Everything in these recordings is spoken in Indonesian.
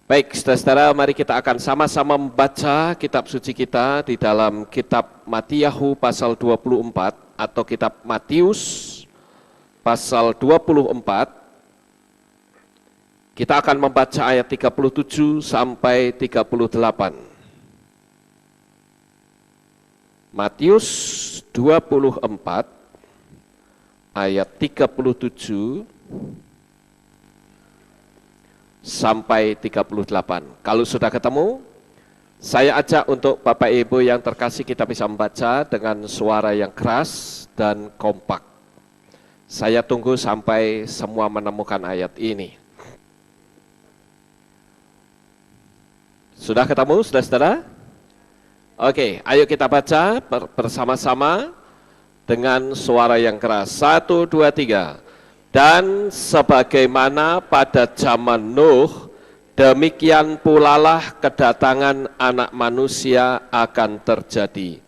Baik, saudara-saudara, mari kita akan sama-sama membaca kitab suci kita di dalam kitab Matiyahu pasal 24 atau kitab Matius pasal 24. Kita akan membaca ayat 37 sampai 38. Matius 24 ayat 37 sampai 38. Kalau sudah ketemu, saya ajak untuk Bapak Ibu yang terkasih kita bisa membaca dengan suara yang keras dan kompak. Saya tunggu sampai semua menemukan ayat ini. Sudah ketemu, saudara-saudara? Oke, ayo kita baca bersama-sama dengan suara yang keras. 1, 2, 3. Dan sebagaimana pada zaman Nuh, demikian pulalah kedatangan anak manusia akan terjadi.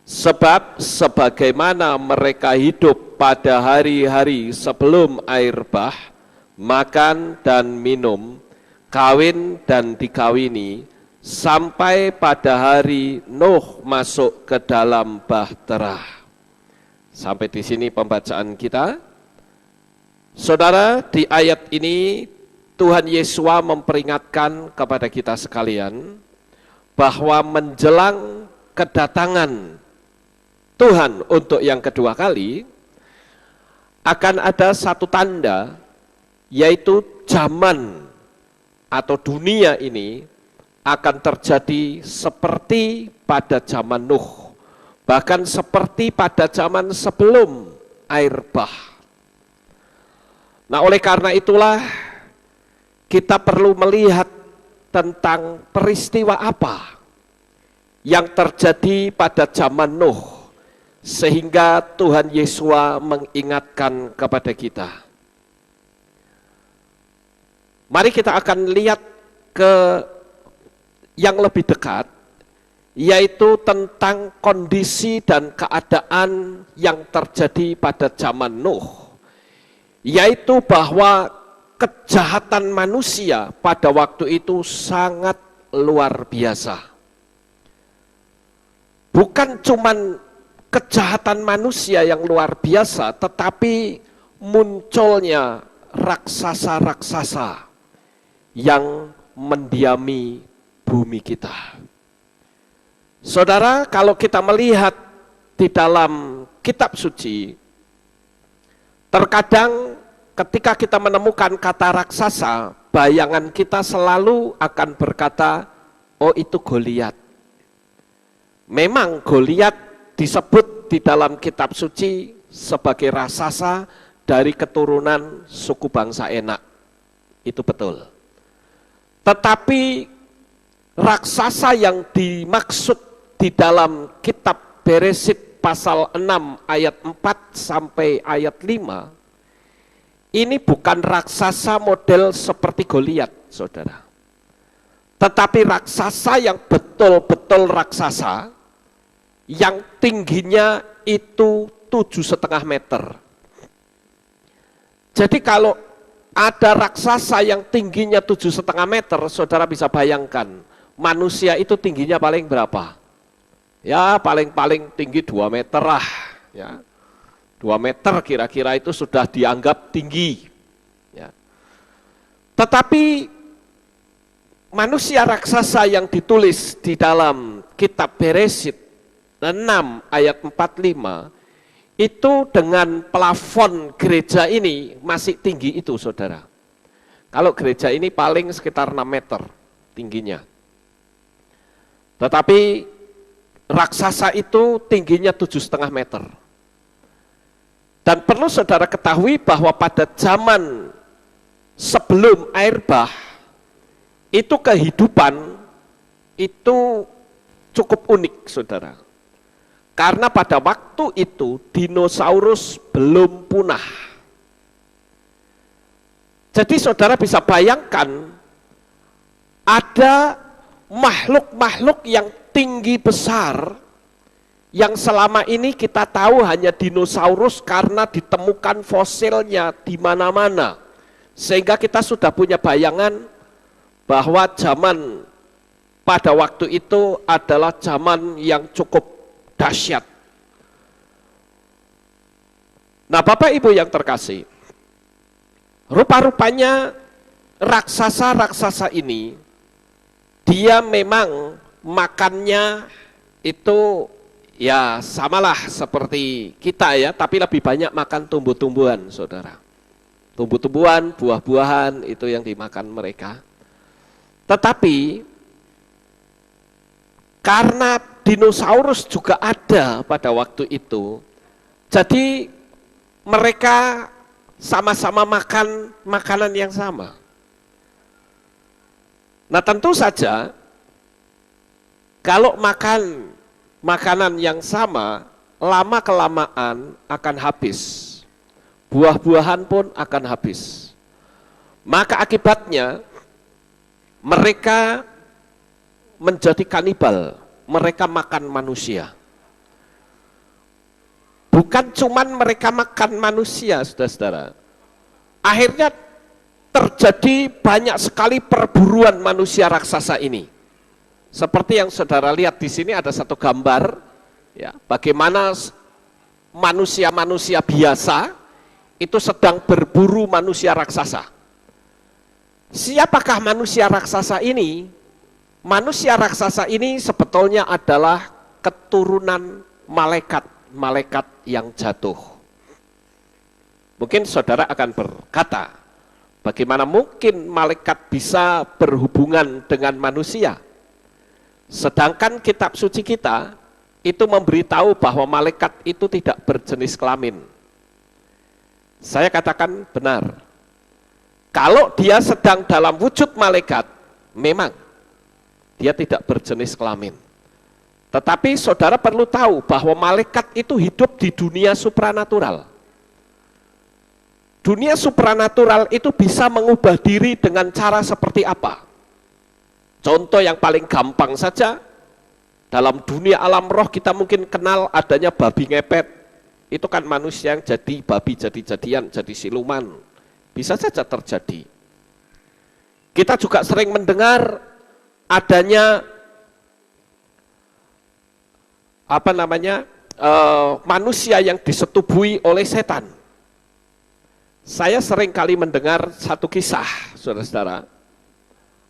Sebab sebagaimana mereka hidup pada hari-hari sebelum air bah, makan dan minum, kawin dan dikawini, sampai pada hari Nuh masuk ke dalam bahtera. Sampai di sini pembacaan kita. Saudara, di ayat ini Tuhan Yesus memperingatkan kepada kita sekalian bahwa menjelang kedatangan Tuhan untuk yang kedua kali akan ada satu tanda, yaitu zaman atau dunia ini akan terjadi seperti pada zaman Nuh, bahkan seperti pada zaman sebelum air bah. Nah, oleh karena itulah kita perlu melihat tentang peristiwa apa yang terjadi pada zaman Nuh, sehingga Tuhan Yesus mengingatkan kepada kita. Mari kita akan lihat ke yang lebih dekat, yaitu tentang kondisi dan keadaan yang terjadi pada zaman Nuh. Yaitu bahwa kejahatan manusia pada waktu itu sangat luar biasa. Bukan cuman kejahatan manusia yang luar biasa, tetapi munculnya raksasa-raksasa yang mendiami bumi kita. Saudara, kalau kita melihat di dalam kitab suci, terkadang ketika kita menemukan kata raksasa, bayangan kita selalu akan berkata, oh itu Goliat. Memang Goliat disebut di dalam kitab suci sebagai raksasa dari keturunan suku bangsa Enak. Itu betul. Tetapi raksasa yang dimaksud di dalam kitab Beresit pasal 6 ayat 4 sampai ayat 5, ini bukan raksasa model seperti Goliat, saudara. Tetapi raksasa yang betul-betul raksasa, yang tingginya itu 7,5 meter. Jadi kalau ada raksasa yang tingginya 7,5 meter, saudara bisa bayangkan, manusia itu tingginya paling berapa? Ya paling-paling tinggi 2 meter lah. Ya. 2 meter kira-kira itu sudah dianggap tinggi. Ya. Tetapi manusia raksasa yang ditulis di dalam kitab Beresit 6 ayat 45, itu dengan plafon gereja ini masih tinggi itu, saudara. Kalau gereja ini paling sekitar 6 meter tingginya. Tetapi raksasa itu tingginya 7,5 meter. Dan perlu saudara ketahui bahwa pada zaman sebelum air bah, itu kehidupan itu cukup unik, saudara. Karena pada waktu itu dinosaurus belum punah. Jadi saudara bisa bayangkan ada makhluk-makhluk yang tinggi besar yang selama ini kita tahu hanya dinosaurus karena ditemukan fosilnya di mana-mana. Sehingga kita sudah punya bayangan bahwa zaman pada waktu itu adalah zaman yang cukup dahsyat. Nah, Bapak Ibu yang terkasih, rupa-rupanya raksasa-raksasa ini, dia memang makannya itu ya samalah seperti kita ya, tapi lebih banyak makan tumbuh-tumbuhan, saudara. Tumbuh-tumbuhan, buah-buahan itu yang dimakan mereka. Tetapi karena dinosaurus juga ada pada waktu itu, jadi mereka sama-sama makan makanan yang sama. Nah, tentu saja kalau makan makanan yang sama, lama-kelamaan akan habis. Buah-buahan pun akan habis. Maka akibatnya mereka menjadi kanibal, mereka makan manusia. Bukan cuman mereka makan manusia, saudara-saudara. Akhirnya terjadi banyak sekali perburuan manusia raksasa ini. Seperti yang saudara lihat di sini ada satu gambar, ya, bagaimana manusia-manusia biasa itu sedang berburu manusia raksasa. Siapakah manusia raksasa ini? Manusia raksasa ini sebetulnya adalah keturunan malaikat yang jatuh. Mungkin saudara akan berkata, bagaimana mungkin malaikat bisa berhubungan dengan manusia? Sedangkan kitab suci kita itu memberitahu bahwa malaikat itu tidak berjenis kelamin. Saya katakan benar. Kalau dia sedang dalam wujud malaikat, memang dia tidak berjenis kelamin. Tetapi saudara perlu tahu bahwa malaikat itu hidup di dunia supranatural. Dunia supranatural itu bisa mengubah diri dengan cara seperti apa? Contoh yang paling gampang saja, dalam dunia alam roh kita mungkin kenal adanya babi ngepet. Itu kan manusia yang jadi babi, jadi-jadian, jadi siluman. Bisa saja terjadi. Kita juga sering mendengar adanya manusia yang disetubui oleh setan. Saya sering kali mendengar satu kisah, saudara-saudara.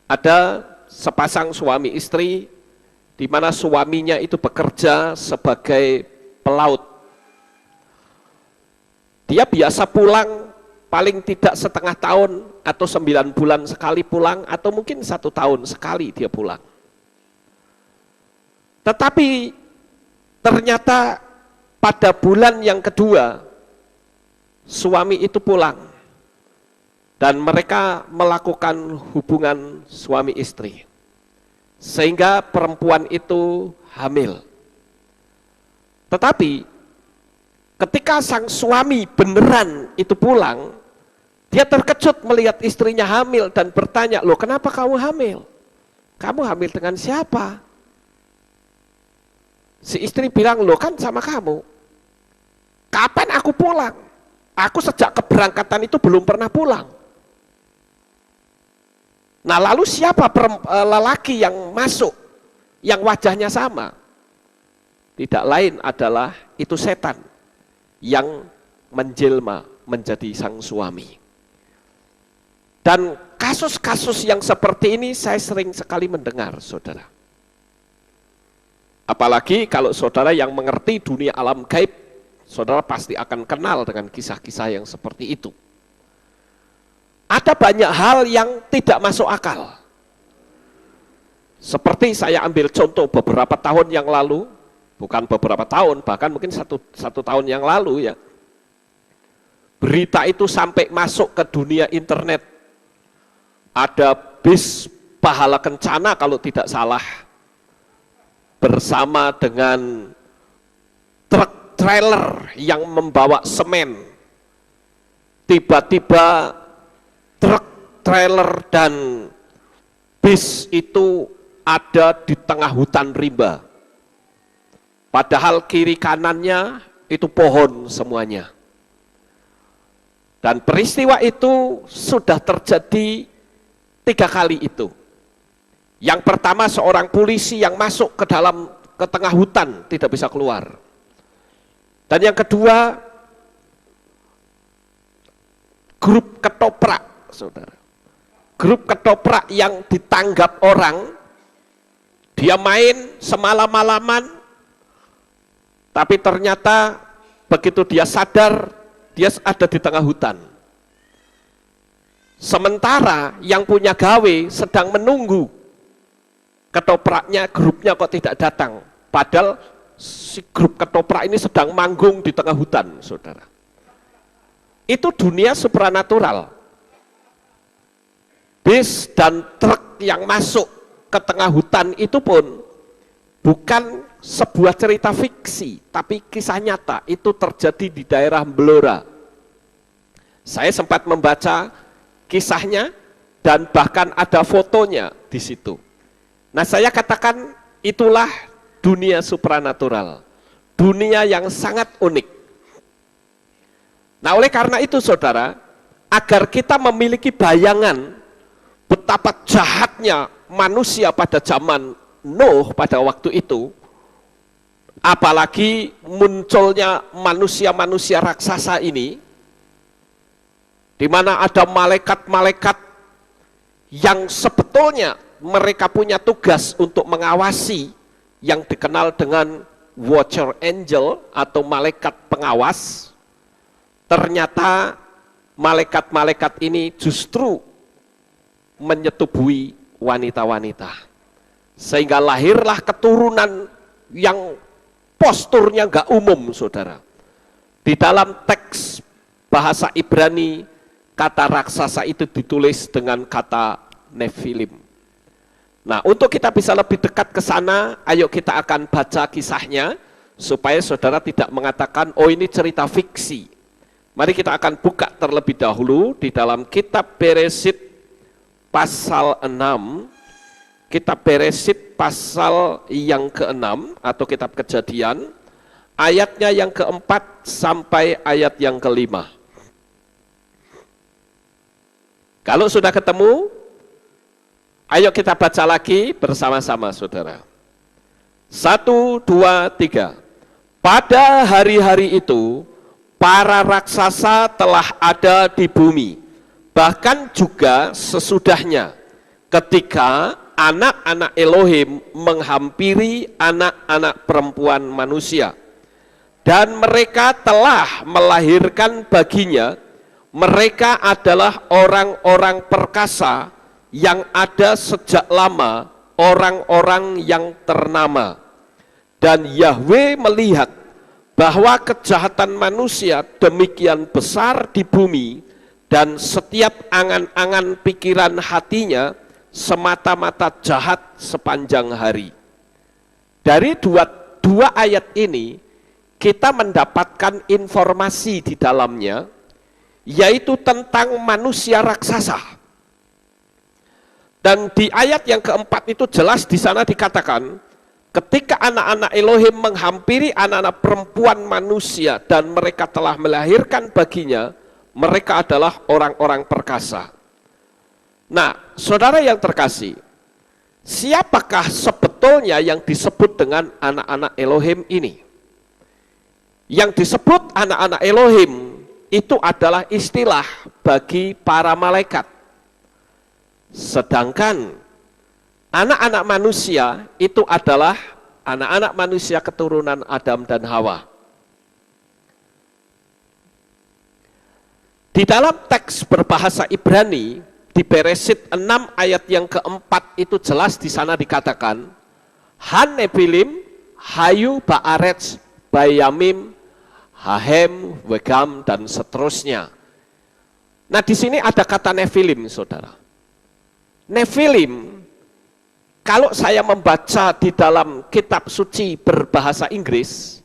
Ada sepasang suami istri di mana suaminya itu bekerja sebagai pelaut. Dia biasa pulang paling tidak setengah tahun atau 9 bulan sekali pulang, atau mungkin 1 tahun sekali dia pulang. Tetapi ternyata pada bulan yang kedua suami itu pulang dan mereka melakukan hubungan suami istri sehingga perempuan itu hamil. Tetapi ketika sang suami beneran itu pulang, dia terkejut melihat istrinya hamil dan bertanya, "Loh, kenapa kamu hamil? Kamu hamil dengan siapa?" Si istri bilang, "Loh, kan sama kamu." "Kapan aku pulang? Aku sejak keberangkatan itu belum pernah pulang." Nah, lalu siapa lelaki yang masuk, yang wajahnya sama? Tidak lain adalah itu setan yang menjelma menjadi sang suami. Dan kasus-kasus yang seperti ini saya sering sekali mendengar, saudara. Apalagi kalau saudara yang mengerti dunia alam gaib, saudara pasti akan kenal dengan kisah-kisah yang seperti itu. Ada banyak hal yang tidak masuk akal. Seperti saya ambil contoh beberapa tahun yang lalu, bukan beberapa tahun, bahkan mungkin satu tahun yang lalu ya. Berita itu sampai masuk ke dunia internet. Ada bis pahala kencana kalau tidak salah, bersama dengan truk trailer yang membawa semen. Tiba-tiba truk trailer dan bis itu ada di tengah hutan rimba. Padahal kiri kanannya itu pohon semuanya. Dan peristiwa itu sudah terjadi 3 kali itu. Yang pertama seorang polisi yang masuk ke tengah hutan tidak bisa keluar. Dan yang kedua grup ketoprak, saudara. Grup ketoprak yang ditanggap orang, dia main semalam-malaman, tapi ternyata begitu dia sadar, dia ada di tengah hutan. Sementara yang punya gawe sedang menunggu ketopraknya, grupnya kok tidak datang. Padahal si grup ketoprak ini sedang manggung di tengah hutan, saudara. Itu dunia supranatural. Bis dan truk yang masuk ke tengah hutan itu pun bukan sebuah cerita fiksi, tapi kisah nyata. Itu terjadi di daerah Blora. Saya sempat membaca kisahnya dan bahkan ada fotonya di situ. Nah, saya katakan itulah dunia supranatural, dunia yang sangat unik. Nah, oleh karena itu saudara, agar kita memiliki bayangan betapa jahatnya manusia pada zaman Nuh pada waktu itu, apalagi munculnya manusia-manusia raksasa ini, di mana ada malaikat-malaikat yang sebetulnya mereka punya tugas untuk mengawasi, yang dikenal dengan watcher angel atau malaikat pengawas. Ternyata malaikat-malaikat ini justru menyetubui wanita-wanita, sehingga lahirlah keturunan yang posturnya nggak umum, saudara. Di dalam teks bahasa Ibrani, kata raksasa itu ditulis dengan kata Nephilim. Nah, untuk kita bisa lebih dekat ke sana, ayo kita akan baca kisahnya, supaya saudara tidak mengatakan, oh ini cerita fiksi. Mari kita akan buka terlebih dahulu di dalam kitab Beresit pasal 6, kitab Beresit pasal yang ke-6 atau kitab Kejadian, ayatnya yang ke-4 sampai ayat yang ke-5. Kalau sudah ketemu, ayo kita baca lagi bersama-sama, saudara. 1, 2, 3. Pada hari-hari itu, para raksasa telah ada di bumi, bahkan juga sesudahnya, ketika anak-anak Elohim menghampiri anak-anak perempuan manusia, dan mereka telah melahirkan baginya. Mereka adalah orang-orang perkasa yang ada sejak lama, orang-orang yang ternama. Dan Yahweh melihat bahwa kejahatan manusia demikian besar di bumi, dan setiap angan-angan pikiran hatinya semata-mata jahat sepanjang hari. Dari dua ayat ini kita mendapatkan informasi di dalamnya, yaitu tentang manusia raksasa. Dan di ayat yang keempat itu jelas di sana dikatakan, ketika anak-anak Elohim menghampiri anak-anak perempuan manusia dan mereka telah melahirkan baginya, mereka adalah orang-orang perkasa. Nah, saudara yang terkasih, siapakah sebetulnya yang disebut dengan anak-anak Elohim ini? Yang disebut anak-anak Elohim itu adalah istilah bagi para malaikat. Sedangkan anak-anak manusia itu adalah anak-anak manusia keturunan Adam dan Hawa. Di dalam teks berbahasa Ibrani, di Beresit 6 ayat yang keempat itu jelas di sana dikatakan, Han Nephilim, Hayu Ba'aretz, Bayamim, Hahem, Wegam, dan seterusnya. Nah, di sini ada kata Nephilim, saudara. Nephilim, kalau saya membaca di dalam kitab suci berbahasa Inggris,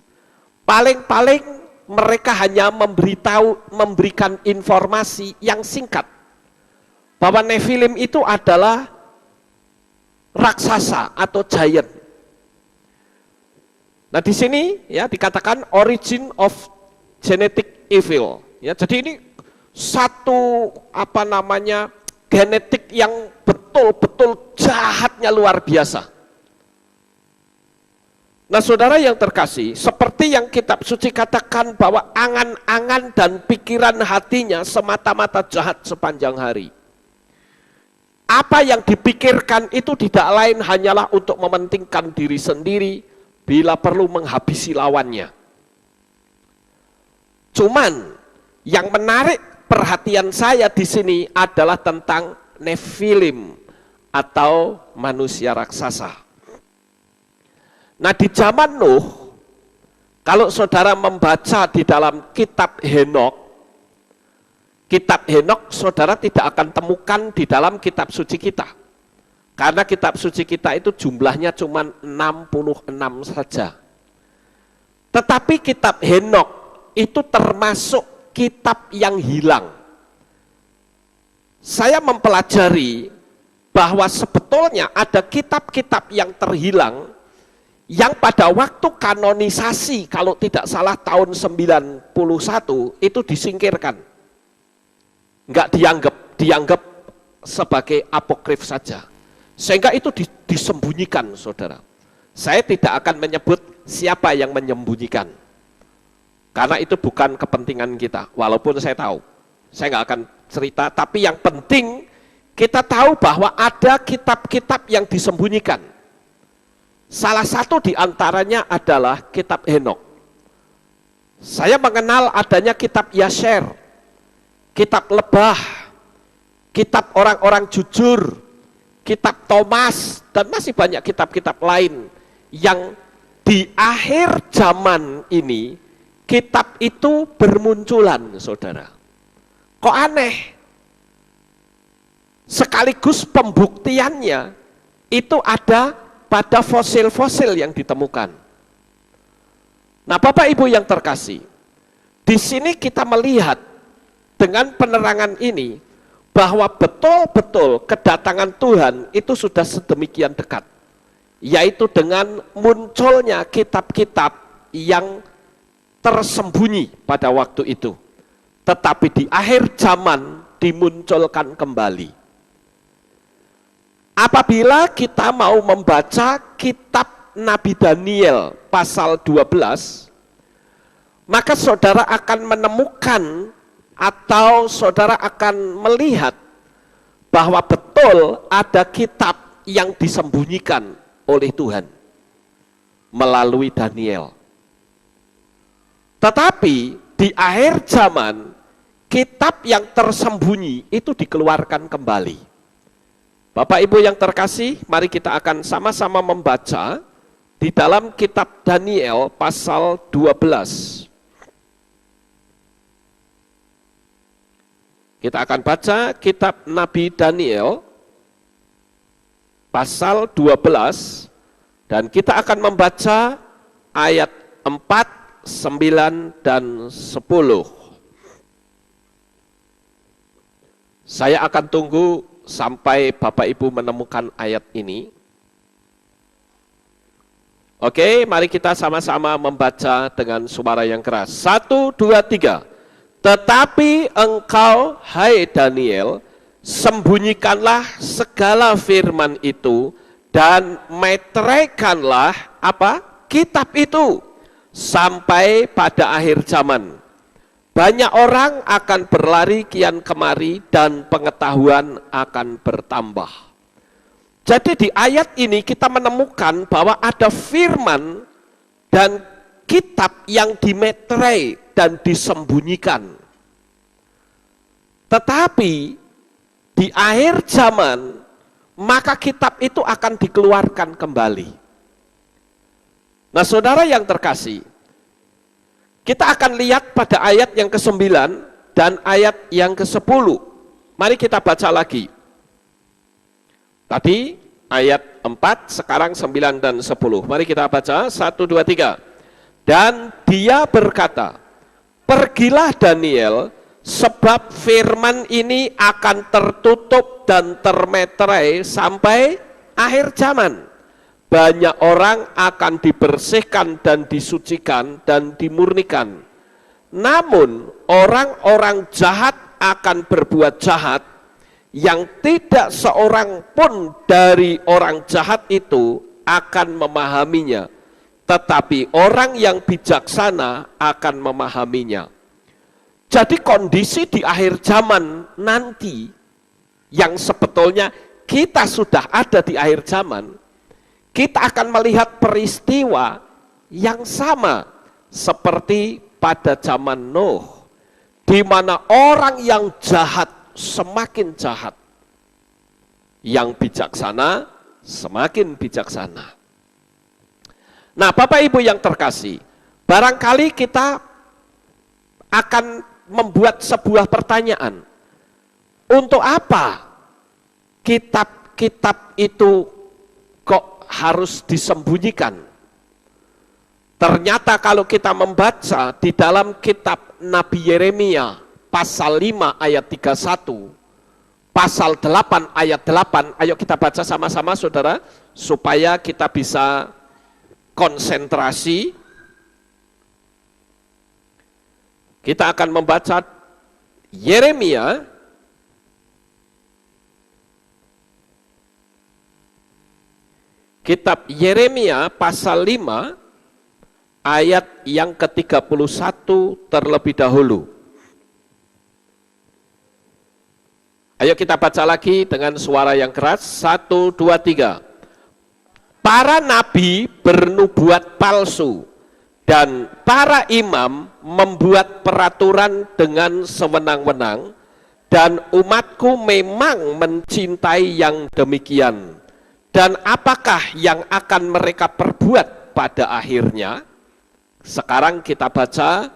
paling-paling mereka hanya memberikan informasi yang singkat, bahwa Nephilim itu adalah raksasa atau giant. Nah, di sini ya dikatakan origin of genetic evil. Ya, jadi ini satu genetik yang betul-betul jahatnya luar biasa. Nah saudara yang terkasih, seperti yang kitab suci katakan bahwa angan-angan dan pikiran hatinya semata-mata jahat sepanjang hari. Apa yang dipikirkan itu tidak lain hanyalah untuk mementingkan diri sendiri, bila perlu menghabisi lawannya. Cuman yang menarik perhatian saya di sini adalah tentang Nephilim atau manusia raksasa. Nah di zaman Nuh, kalau saudara membaca di dalam kitab Henokh saudara tidak akan temukan di dalam kitab suci kita. Karena kitab suci kita itu jumlahnya cuma 66 saja. Tetapi kitab Henokh itu termasuk kitab yang hilang. Saya mempelajari bahwa sebetulnya ada kitab-kitab yang terhilang yang pada waktu kanonisasi, kalau tidak salah tahun 91, itu disingkirkan. Enggak dianggap sebagai apokrif saja. Sehingga itu disembunyikan, saudara. Saya tidak akan menyebut siapa yang menyembunyikan. Karena itu bukan kepentingan kita, walaupun saya tahu. Saya nggak akan cerita, tapi yang penting kita tahu bahwa ada kitab-kitab yang disembunyikan. Salah satu di antaranya adalah kitab Henokh. Saya mengenal adanya kitab Yasher, kitab Lebah, kitab orang-orang jujur, kitab Thomas, dan masih banyak kitab-kitab lain yang di akhir zaman ini kitab itu bermunculan, saudara. Kok aneh? Sekaligus pembuktiannya itu ada pada fosil-fosil yang ditemukan. Nah, Bapak Ibu yang terkasih, di sini kita melihat dengan penerangan ini bahwa betul-betul kedatangan Tuhan itu sudah sedemikian dekat, yaitu dengan munculnya kitab-kitab yang tersembunyi pada waktu itu, tetapi di akhir zaman dimunculkan kembali. Apabila kita mau membaca kitab Nabi Daniel pasal 12, maka saudara akan menemukan atau saudara akan melihat bahwa betul ada kitab yang disembunyikan oleh Tuhan melalui Daniel. Tetapi di akhir zaman, kitab yang tersembunyi itu dikeluarkan kembali. Bapak Ibu yang terkasih, mari kita akan sama-sama membaca di dalam kitab Daniel pasal 12. Kita akan baca kitab Nabi Daniel pasal 12 dan kita akan membaca ayat 4, 9, dan 10. Saya akan tunggu sampai Bapak Ibu menemukan ayat ini. Oke, mari kita sama-sama membaca dengan suara yang keras. 1, 2, 3. Tetapi engkau, hai Daniel, sembunyikanlah segala firman itu dan meteraikanlah apa? Kitab itu sampai pada akhir zaman. Banyak orang akan berlari kian kemari dan pengetahuan akan bertambah. Jadi di ayat ini kita menemukan bahwa ada firman dan kitab yang dimeterai dan disembunyikan. Tetapi di akhir zaman maka kitab itu akan dikeluarkan kembali. Nah, saudara yang terkasih, kita akan lihat pada ayat yang ke-9 dan ayat yang ke-10. Mari kita baca lagi. Tadi ayat 4, sekarang 9 dan 10. Mari kita baca, 1, 2, 3. Dan dia berkata, pergilah Daniel, sebab firman ini akan tertutup dan termeterai sampai akhir zaman. Banyak orang akan dibersihkan dan disucikan dan dimurnikan. Namun orang-orang jahat akan berbuat jahat, yang tidak seorang pun dari orang jahat itu akan memahaminya, tetapi orang yang bijaksana akan memahaminya. Jadi kondisi di akhir zaman nanti yang sebetulnya kita sudah ada di akhir zaman, kita akan melihat peristiwa yang sama seperti pada zaman Nuh, di mana orang yang jahat semakin jahat, yang bijaksana semakin bijaksana. Nah, Bapak Ibu yang terkasih, barangkali kita akan membuat sebuah pertanyaan. Untuk apa kitab-kitab itu kok harus disembunyikan? Ternyata kalau kita membaca di dalam kitab Nabi Yeremia pasal 5 ayat 31, pasal 8 ayat 8, ayo kita baca sama-sama saudara, supaya kita bisa konsentrasi. Kita akan membaca Yeremia kitab Yeremia pasal 5 ayat yang ke-31 terlebih dahulu. Ayo kita baca lagi dengan suara yang keras. 1, 2, 3. Para nabi bernubuat palsu dan para imam membuat peraturan dengan sewenang-wenang, dan umatku memang mencintai yang demikian. Dan apakah yang akan mereka perbuat pada akhirnya? Sekarang kita baca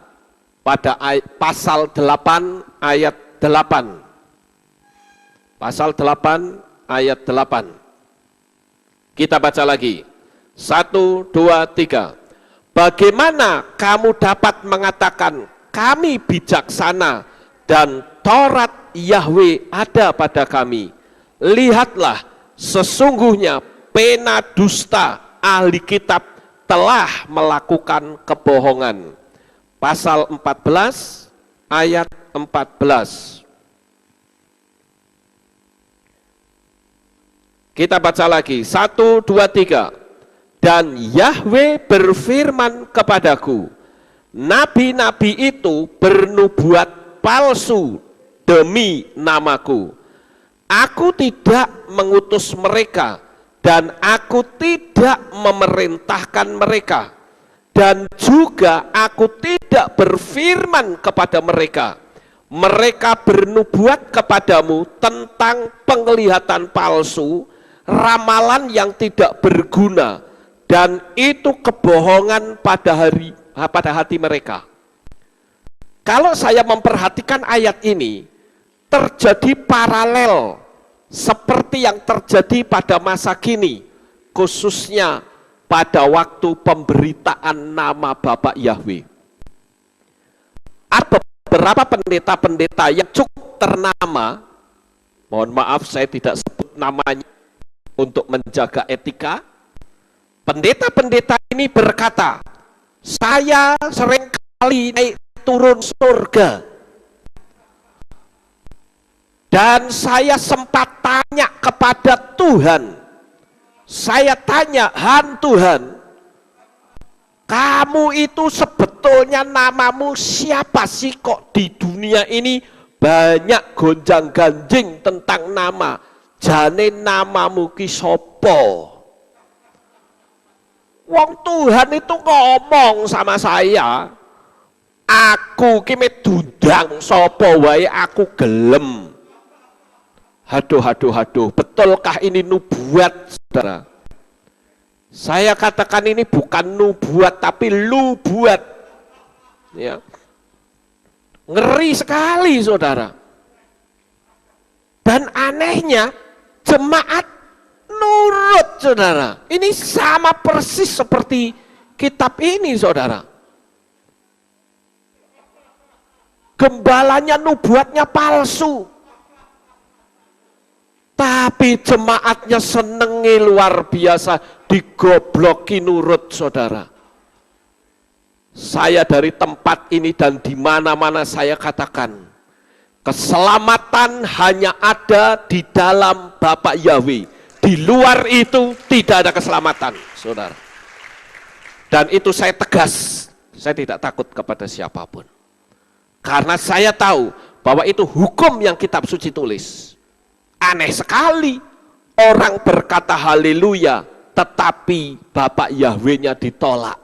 pada pasal 8 ayat 8. Pasal 8 ayat 8. Kita baca lagi. 1, 2, 3. Bagaimana kamu dapat mengatakan kami bijaksana dan Taurat Yahweh ada pada kami? Lihatlah, sesungguhnya pena dusta ahli kitab telah melakukan kebohongan. Pasal 14 ayat 14. Kita baca lagi. 1, 2, 3. Dan Yahweh berfirman kepadaku, nabi-nabi itu bernubuat palsu demi namaku. Aku tidak mengutus mereka, dan aku tidak memerintahkan mereka, dan juga aku tidak berfirman kepada mereka. Mereka bernubuat kepadamu tentang penglihatan palsu, ramalan yang tidak berguna, dan itu kebohongan pada hati mereka. Kalau saya memperhatikan ayat ini, terjadi paralel seperti yang terjadi pada masa kini, khususnya pada waktu pemberitaan nama Bapak Yahweh. Ada beberapa pendeta-pendeta yang cukup ternama, mohon maaf saya tidak sebut namanya untuk menjaga etika. Pendeta-pendeta ini berkata, saya seringkali naik turun surga, dan saya sempat tanya kepada Tuhan. Saya tanya, Tuhan, kamu itu sebetulnya namamu siapa sih, kok di dunia ini banyak gonjang-ganjing tentang nama? Jane namamu ki sopo? Wong Tuhan itu ngomong sama saya, aku ki medundang sopo wae aku gelem. Haduh, betulkah ini nubuat, saudara? Saya katakan ini bukan nubuat, tapi lubuat. Ya. Ngeri sekali, saudara. Dan anehnya, jemaat nurut, saudara. Ini sama persis seperti kitab ini, saudara. Gembalanya nubuatnya palsu, tapi jemaatnya senengi luar biasa, digobloki nurut, saudara. Saya dari tempat ini dan di mana-mana saya katakan, Keselamatan hanya ada di dalam Bapak Yahweh. Di luar itu tidak ada keselamatan, saudara. Dan itu saya tegas, saya tidak takut kepada siapapun. Karena saya tahu bahwa itu hukum yang kitab suci tulis. Aneh sekali orang berkata haleluya, tetapi Bapak Yahweh-nya ditolak.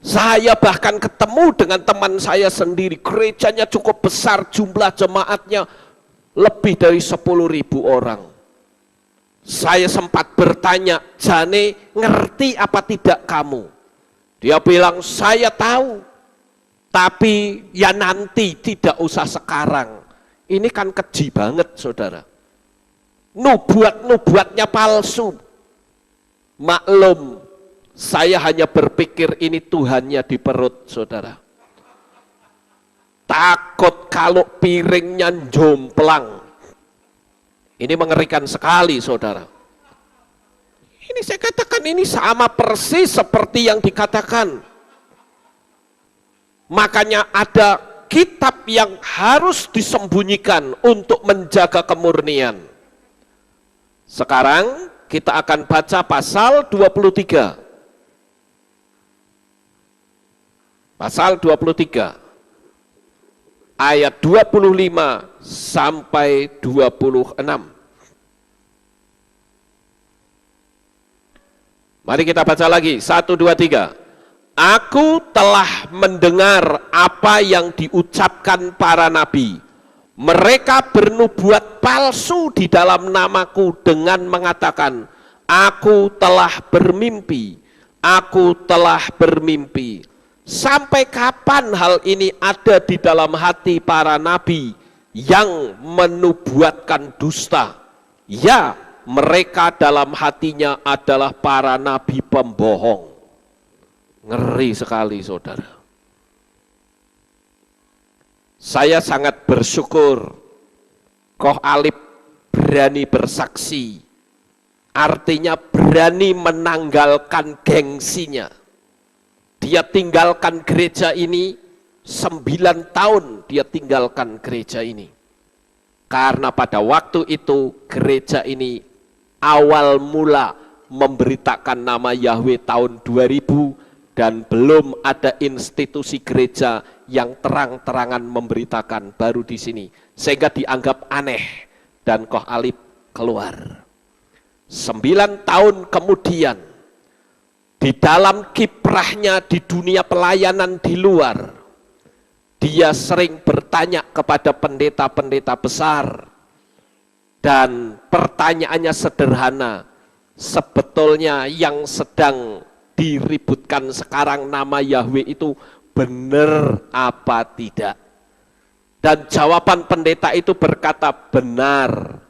Saya bahkan ketemu dengan teman saya sendiri, gerejanya cukup besar, jumlah jemaatnya lebih dari 10.000 orang. Saya sempat bertanya, Jane ngerti apa tidak kamu? Dia bilang, saya tahu, tapi ya nanti, tidak usah sekarang. Ini kan keji banget, saudara. Nubuat-nubuatnya palsu. Maklum, saya hanya berpikir ini Tuhannya di perut, saudara. Takut kalau piringnya jomplang. Ini mengerikan sekali, saudara. Ini saya katakan ini sama persis seperti yang dikatakan. Makanya ada kitab yang harus disembunyikan untuk menjaga kemurnian. Sekarang kita akan baca pasal 23. Pasal 23. Ayat 25 sampai 26. Mari kita baca lagi, 1, 2, 3. Aku telah mendengar apa yang diucapkan para nabi. Mereka bernubuat palsu di dalam namaku dengan mengatakan, aku telah bermimpi, aku telah bermimpi. Sampai kapan hal ini ada di dalam hati para nabi yang menubuatkan dusta? Ya, mereka dalam hatinya adalah para nabi pembohong. Ngeri sekali, saudara. Saya sangat bersyukur Koh Alip berani bersaksi. Artinya berani menanggalkan gengsinya. Dia tinggalkan gereja ini 9 tahun, dia tinggalkan gereja ini. Karena pada waktu itu gereja ini awal mula memberitakan nama Yahweh tahun 2000 dan belum ada institusi gereja yang terang-terangan memberitakan, baru di sini. Sehingga dianggap aneh dan Koh Alip keluar. 9 tahun kemudian, di dalam kiprahnya di dunia pelayanan di luar, dia sering bertanya kepada pendeta-pendeta besar. Dan pertanyaannya sederhana, sebetulnya yang sedang diributkan sekarang nama Yahweh itu benar apa tidak? Dan jawaban pendeta itu berkata benar.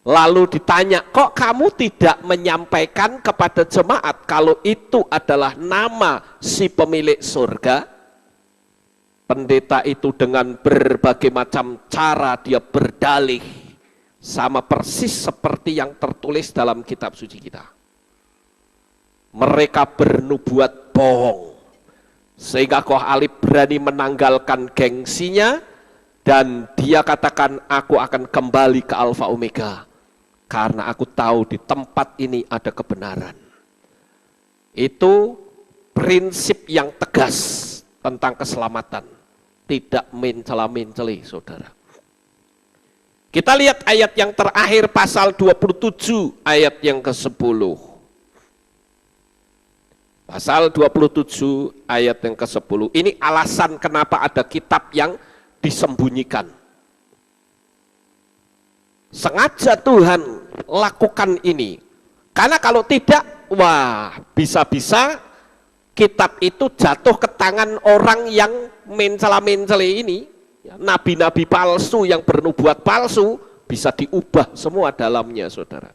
Lalu ditanya, kok kamu tidak menyampaikan kepada jemaat kalau itu adalah nama si pemilik surga? Pendeta itu dengan berbagai macam cara dia berdalih, sama persis seperti yang tertulis dalam kitab suci kita. Mereka bernubuat bohong, sehingga Koh Alip berani menanggalkan gengsinya, dan dia katakan, aku akan kembali ke Alfa Omega, karena aku tahu di tempat ini ada kebenaran. Itu prinsip yang tegas tentang keselamatan, tidak mencela-menceli, saudara. Kita lihat ayat yang terakhir, pasal 27 ayat yang ke-10. Pasal 27 ayat yang ke-10. Ini alasan kenapa ada kitab yang disembunyikan. Sengaja Tuhan lakukan ini. Karena kalau tidak, wah, bisa-bisa kitab itu jatuh ke tangan orang yang mencela-menceli ini. Nabi-nabi palsu yang bernubuat palsu bisa diubah semua dalamnya, saudara.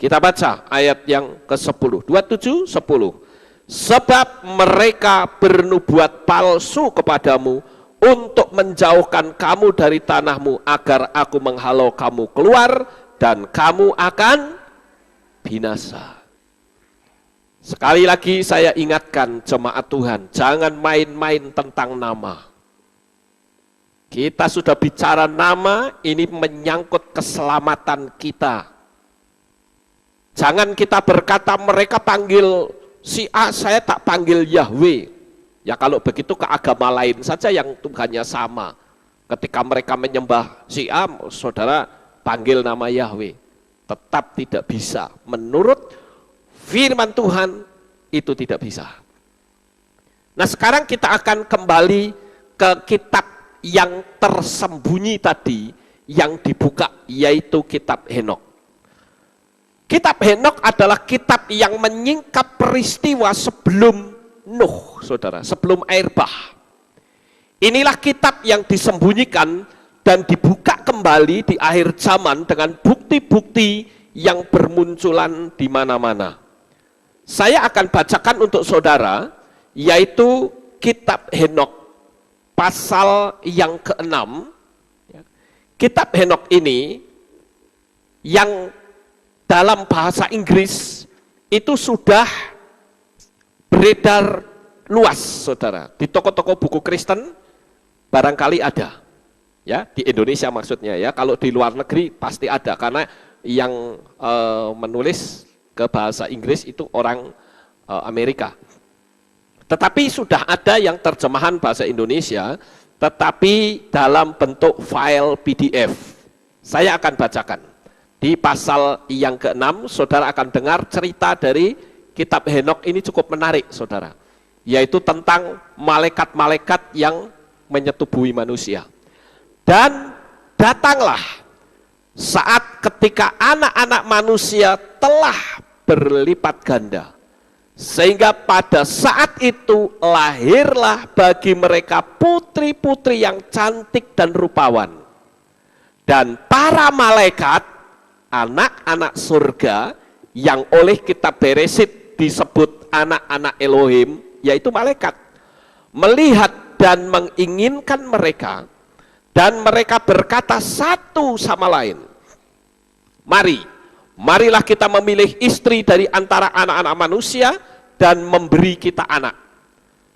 Kita baca ayat yang ke-10, 27, 10. Sebab mereka bernubuat palsu kepadamu untuk menjauhkan kamu dari tanahmu, agar aku menghalau kamu keluar dan kamu akan binasa. Sekali lagi saya ingatkan jemaat Tuhan, jangan main-main tentang nama. Kita sudah bicara nama, ini menyangkut keselamatan kita. Jangan kita berkata mereka panggil si A, saya tak panggil Yahweh. Ya kalau begitu ke agama lain saja yang Tuhannya sama. Ketika mereka menyembah si A, saudara panggil nama Yahweh. Tetap tidak bisa. Menurut firman Tuhan, itu tidak bisa. Nah sekarang kita akan kembali ke kitab yang tersembunyi tadi, yang dibuka, yaitu kitab Henokh. Kitab Henokh adalah kitab yang menyingkap peristiwa sebelum Nuh, saudara, sebelum air bah. Inilah kitab yang disembunyikan dan dibuka kembali di akhir zaman dengan bukti-bukti yang bermunculan di mana-mana. Saya akan bacakan untuk saudara, yaitu kitab Henokh pasal yang ke-6. Kitab Henokh ini yang dalam bahasa Inggris itu sudah beredar luas, saudara. Di toko-toko buku Kristen barangkali ada. Ya, di Indonesia maksudnya ya. Kalau di luar negeri pasti ada, karena yang menulis ke bahasa Inggris itu orang Amerika. Tetapi sudah ada yang terjemahan bahasa Indonesia, tetapi dalam bentuk file PDF. Saya akan bacakan. Di pasal yang ke-6, saudara akan dengar cerita dari kitab Henokh ini cukup menarik, saudara. Yaitu tentang malaikat-malaikat yang menyetubuhi manusia. Dan datanglah saat ketika anak-anak manusia telah berlipat ganda. Sehingga pada saat itu lahirlah bagi mereka putri-putri yang cantik dan rupawan. Dan para malaikat, anak-anak surga yang oleh kitab Beresit disebut anak-anak Elohim, yaitu malaikat, melihat dan menginginkan mereka, dan mereka berkata satu sama lain, marilah kita memilih istri dari antara anak-anak manusia dan memberi kita anak.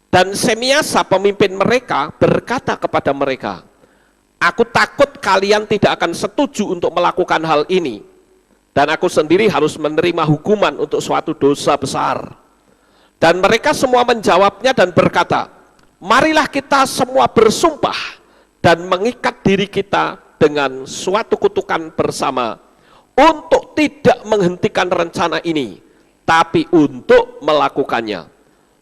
Dan Semiasa pemimpin mereka berkata kepada mereka, aku takut kalian tidak akan setuju untuk melakukan hal ini, dan aku sendiri harus menerima hukuman untuk suatu dosa besar. Dan mereka semua menjawabnya dan berkata, marilah kita semua bersumpah dan mengikat diri kita dengan suatu kutukan bersama untuk tidak menghentikan rencana ini, tapi untuk melakukannya.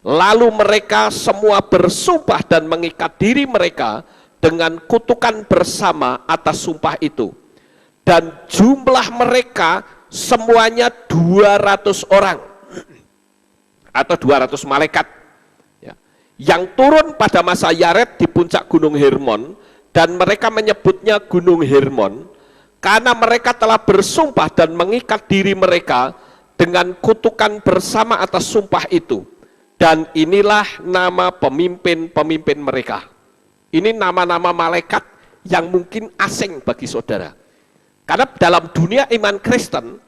Lalu mereka semua bersumpah dan mengikat diri mereka dengan kutukan bersama atas sumpah itu. Dan jumlah mereka semuanya 200 orang atau 200 malaikat ya, yang turun pada masa Yared di puncak gunung Hermon, dan mereka menyebutnya gunung Hermon karena mereka telah bersumpah dan mengikat diri mereka dengan kutukan bersama atas sumpah itu. Dan inilah nama pemimpin-pemimpin mereka. Ini nama-nama malaikat yang mungkin asing bagi saudara. Karena dalam dunia iman Kristen,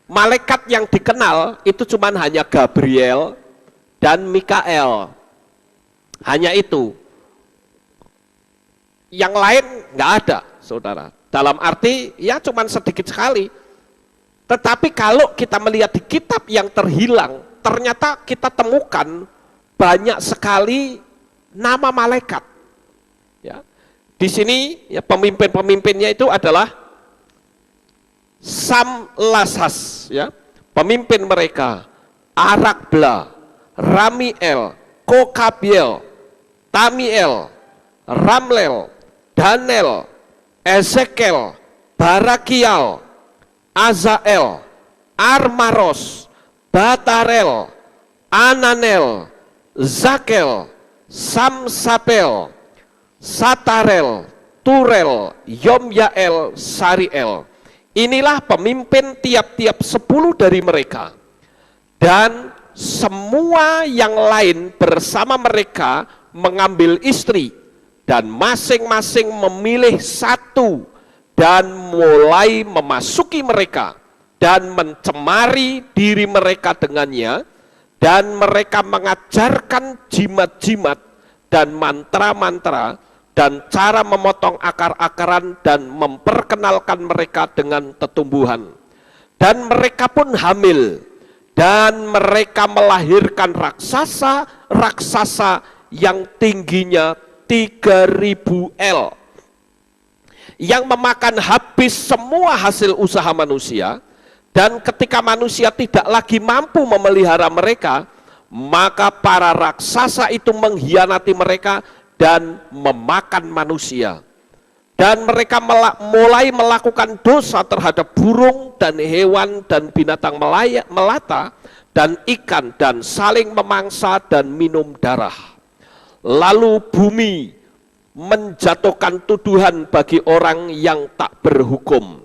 malaikat yang dikenal itu cuma hanya Gabriel dan Mikael. Hanya itu. Yang lain nggak ada, saudara. Dalam arti ya cuma sedikit sekali. Tetapi kalau kita melihat di kitab yang terhilang, ternyata kita temukan banyak sekali nama malaikat. Ya. Di sini ya pemimpin-pemimpinnya itu adalah Samlasas, ya, pemimpin mereka, Arakbla, Ramiel, Kokabiel, Tamiel, Ramlel, Daniel, Ezekiel, Barakial, Azael, Armaros, Batarel, Ananel, Zakel, Samsapel, Satarel, Turel, Yomyael, Sariel. Inilah pemimpin tiap-tiap 10 dari mereka. Dan semua yang lain bersama mereka mengambil istri, dan masing-masing memilih satu dan mulai memasuki mereka dan mencemari diri mereka dengannya, dan mereka mengajarkan jimat-jimat dan mantra-mantra dan cara memotong akar-akaran dan memperkenalkan mereka dengan tetumbuhan. Dan mereka pun hamil, dan mereka melahirkan raksasa yang tingginya 3000 L, yang memakan habis semua hasil usaha manusia. Dan ketika manusia tidak lagi mampu memelihara mereka, maka para raksasa itu mengkhianati mereka dan memakan manusia. Dan mereka mulai melakukan dosa terhadap burung dan hewan dan binatang melata dan ikan, dan saling memangsa dan minum darah. Lalu bumi menjatuhkan tuduhan bagi orang yang tak berhukum.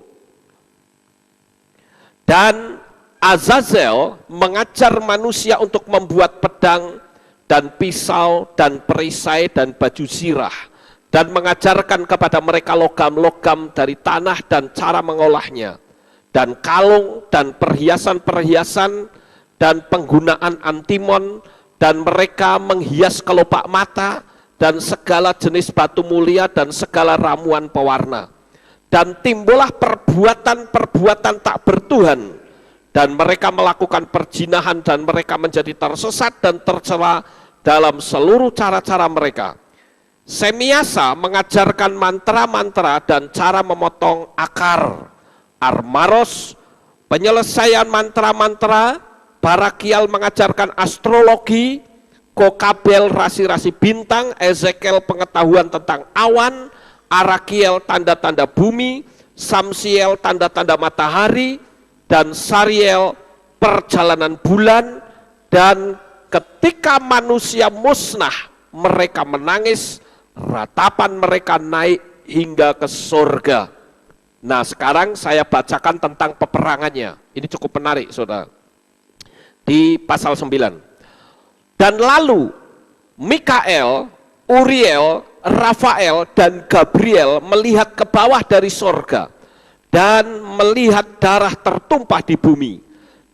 Dan Azazel mengajar manusia untuk membuat pedang dan pisau dan perisai dan baju zirah, dan mengajarkan kepada mereka logam-logam dari tanah dan cara mengolahnya, dan kalung dan perhiasan-perhiasan dan penggunaan antimon, dan mereka menghias kelopak mata dan segala jenis batu mulia dan segala ramuan pewarna. Dan timbullah perbuatan-perbuatan tak bertuhan, dan mereka melakukan perzinahan, dan mereka menjadi tersesat dan tercela dalam seluruh cara-cara mereka. Semiasa mengajarkan mantra-mantra dan cara memotong akar. Armaros penyelesaian mantra-mantra. Barakial mengajarkan astrologi. Kokabel rasi-rasi bintang. Ezekiel pengetahuan tentang awan. Arakiel tanda-tanda bumi. Samsiel tanda-tanda matahari. Dan Sariel perjalanan bulan. Dan ketika manusia musnah, mereka menangis, ratapan mereka naik hingga ke surga. Nah, sekarang saya bacakan tentang peperangannya. Ini cukup menarik, saudara. Di pasal 9. Dan lalu Mikael, Uriel, Rafael, dan Gabriel melihat ke bawah dari surga dan melihat darah tertumpah di bumi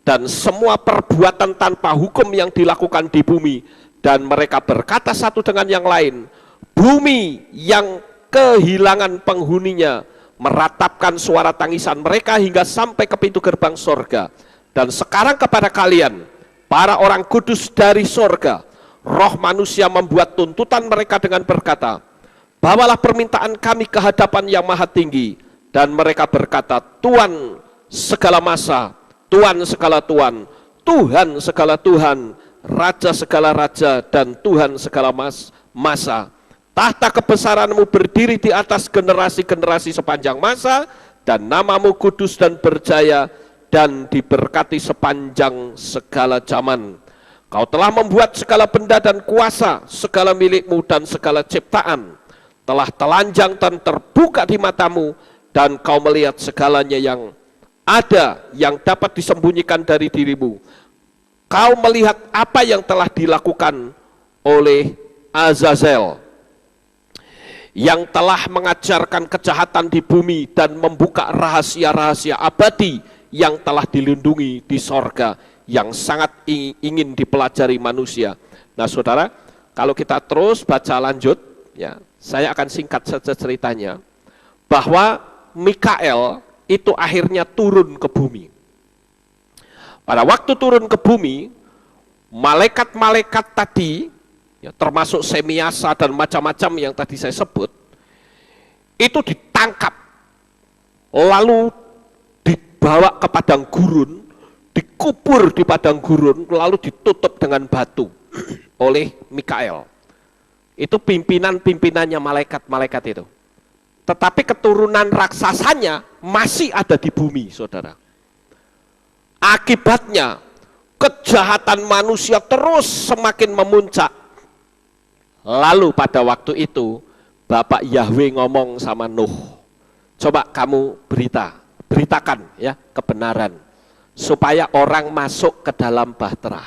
dan semua perbuatan tanpa hukum yang dilakukan di bumi. Dan mereka berkata satu dengan yang lain, bumi yang kehilangan penghuninya meratapkan suara tangisan mereka hingga sampai ke pintu gerbang surga. Dan sekarang kepada kalian, para orang kudus dari surga, roh manusia membuat tuntutan mereka dengan berkata, bawalah permintaan kami ke hadapan yang maha tinggi. Dan mereka berkata, Tuhan segala masa, Tuhan segala Tuhan, Tuhan segala Tuhan, Raja segala Raja, dan Tuhan segala masa. Tahta kebesaranmu berdiri di atas generasi-generasi sepanjang masa, dan namamu kudus dan berjaya, dan diberkati sepanjang segala zaman. Kau telah membuat segala benda dan kuasa, segala milikmu dan segala ciptaan, telah telanjang dan terbuka di matamu, dan kau melihat segalanya yang ada yang dapat disembunyikan dari dirimu. Kau melihat apa yang telah dilakukan oleh Azazel, yang telah mengajarkan kejahatan di bumi dan membuka rahasia-rahasia abadi yang telah dilindungi di sorga, yang sangat ingin dipelajari manusia. Nah, saudara, kalau kita terus baca lanjut, ya, saya akan singkat saja ceritanya, bahwa Mikael itu akhirnya turun ke bumi. Pada waktu turun ke bumi, malaikat-malaikat tadi, ya, termasuk Semiasa dan macam-macam yang tadi saya sebut, itu ditangkap, lalu dibawa ke padang gurun, dikubur di padang gurun, lalu ditutup dengan batu oleh Mikael. Itu pimpinan-pimpinannya malaikat-malaikat itu. Tetapi keturunan raksasanya masih ada di bumi, saudara. Akibatnya kejahatan manusia terus semakin memuncak. Lalu pada waktu itu Bapak Yahweh ngomong sama Nuh, coba kamu beritakan ya kebenaran, supaya orang masuk ke dalam bahtera,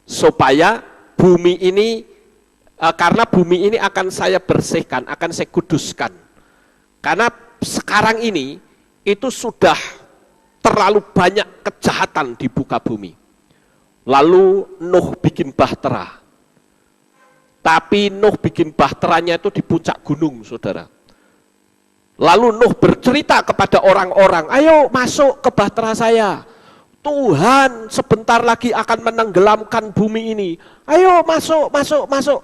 supaya bumi ini, karena bumi ini akan saya bersihkan, akan saya kuduskan. Karena sekarang ini itu sudah terlalu banyak kejahatan di muka bumi. Lalu Nuh bikin bahtera. Tapi Nuh bikin bahteranya itu di puncak gunung, saudara. Lalu Nuh bercerita kepada orang-orang, ayo masuk ke bahtera saya. Tuhan sebentar lagi akan menenggelamkan bumi ini. Ayo masuk, masuk, masuk.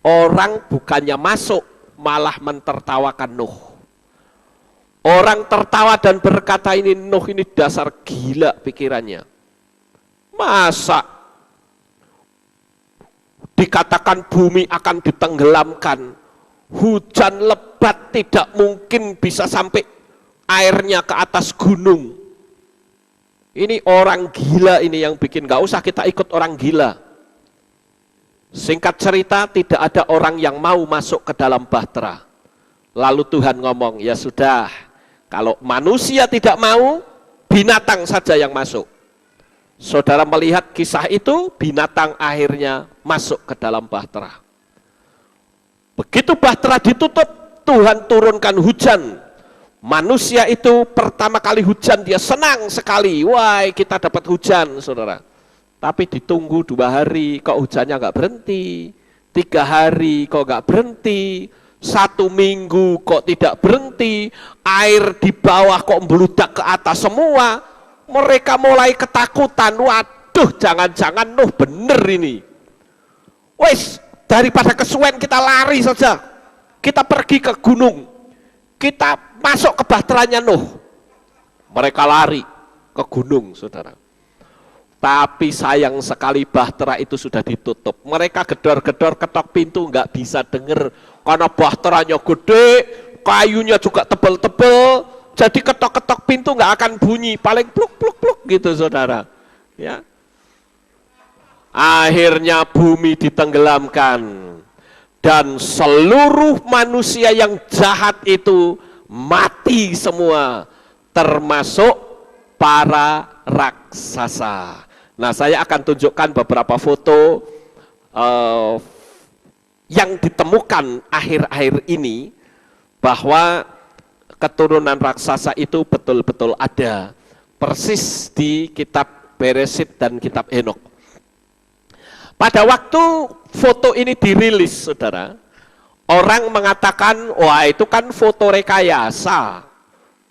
Orang bukannya masuk, malah mentertawakan Nuh. Orang tertawa dan berkata, ini Nuh ini dasar gila pikirannya. Masa dikatakan bumi akan ditenggelamkan, hujan lebat tidak mungkin bisa sampai airnya ke atas gunung. Ini orang gila ini yang bikin, gak usah kita ikut orang gila. Singkat cerita, tidak ada orang yang mau masuk ke dalam bahtera. Lalu Tuhan ngomong, ya sudah, kalau manusia tidak mau, binatang saja yang masuk. Saudara melihat kisah itu, binatang akhirnya masuk ke dalam bahtera. Begitu bahtera ditutup, Tuhan turunkan hujan. Manusia itu pertama kali hujan dia senang sekali. Wah, kita dapat hujan, saudara. Tapi ditunggu 2 hari, kok hujannya nggak berhenti. 3 hari, kok nggak berhenti. 1 minggu, kok tidak berhenti. Air di bawah kok meludak ke atas semua. Mereka mulai ketakutan. Waduh, jangan-jangan Nuh bener ini. Wes, daripada kesuwen kita lari saja. Kita pergi ke gunung. Kita masuk ke bahteranya Nuh. Mereka lari ke gunung, saudara. Tapi sayang sekali bahtera itu sudah ditutup. Mereka gedor-gedor ketok pintu, nggak bisa dengar. Karena bahteranya gede, kayunya juga tebel-tebel. Jadi ketok-ketok pintu nggak akan bunyi. Paling pluk-pluk-pluk gitu, saudara. Ya. Akhirnya bumi ditenggelamkan. Dan seluruh manusia yang jahat itu mati semua, termasuk para raksasa. Nah, saya akan tunjukkan beberapa foto yang ditemukan akhir-akhir ini, bahwa keturunan raksasa itu betul-betul ada, persis di kitab Beresit dan kitab Henokh. Pada waktu foto ini dirilis, saudara, orang mengatakan, wah itu kan foto rekayasa.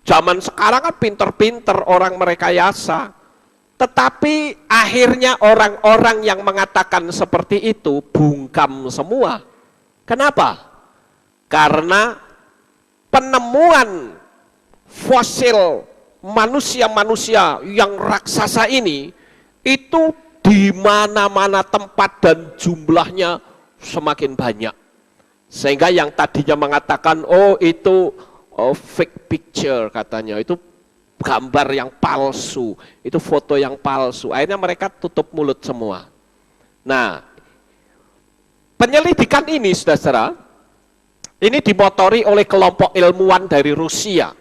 Zaman sekarang kan pinter-pinter orang merekayasa. Tetapi akhirnya orang-orang yang mengatakan seperti itu bungkam semua. Kenapa? Karena penemuan fosil manusia-manusia yang raksasa ini, itu di mana-mana tempat dan jumlahnya semakin banyak. Sehingga yang tadinya mengatakan, oh itu fake picture katanya, itu gambar yang palsu, itu foto yang palsu. Akhirnya mereka tutup mulut semua. Nah, penyelidikan ini, saudara, ini dimotori oleh kelompok ilmuwan dari Rusia